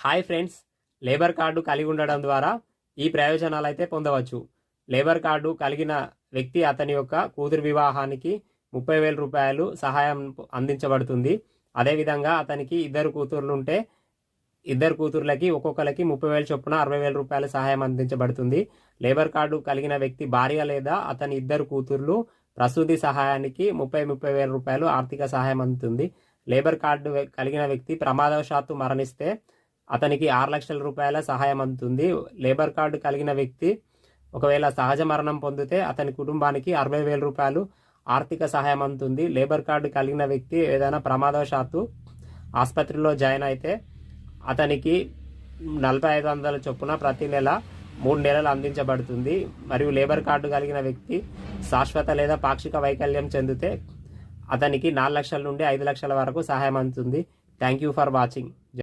Hi friends, labour card కలిగి ఉండడం ద్వారా ఈ ప్రయోజనాలు అయితే పొందవచ్చు. లేబర్ కార్డు కలిగిన వ్యక్తి అతని యొక్క కూతురు వివాహానికి 30,000 రూపాయలు సహాయం అందించబడుతుంది. అదేవిధంగా అతనికి ఇద్దరు కూతుర్లు ఉంటే ఇద్దరు కూతుర్లకి ఒక్కొక్కరికి 30,000 చొప్పున 60,000 రూపాయల సహాయం అందించబడుతుంది. లేబర్ కార్డు కలిగిన వ్యక్తి భార్య లేదా అతని ఇద్దరు కూతుర్లు ప్రసూతి సహాయానికి 30,000 రూపాయలు ఆర్థిక సహాయం అందుతుంది. లేబర్ కార్డు కలిగిన వ్యక్తి ప్రమాదవశాత్తు మరణిస్తే అతనికి 6 లక్షల రూపాయల సహాయం అందుతుంది. లేబర్ కార్డు కలిగిన వ్యక్తి ఒకవేళ సహజ మరణం పొందితే అతని కుటుంబానికి 60,000 రూపాయలు ఆర్థిక సహాయం అందుతుంది. లేబర్ కార్డు కలిగిన వ్యక్తి ఏదైనా ప్రమాదవశాత్తు ఆసుపత్రిలో జాయిన్ అయితే అతనికి 4,500 చొప్పున ప్రతి నెల 3 నెలలు అందించబడుతుంది. మరియు లేబర్ కార్డు కలిగిన వ్యక్తి శాశ్వత లేదా పాక్షిక వైకల్యం చెందితే అతనికి 4 లక్షల నుండి 5 లక్షల వరకు సహాయం అందుతుంది. Thank you for watching.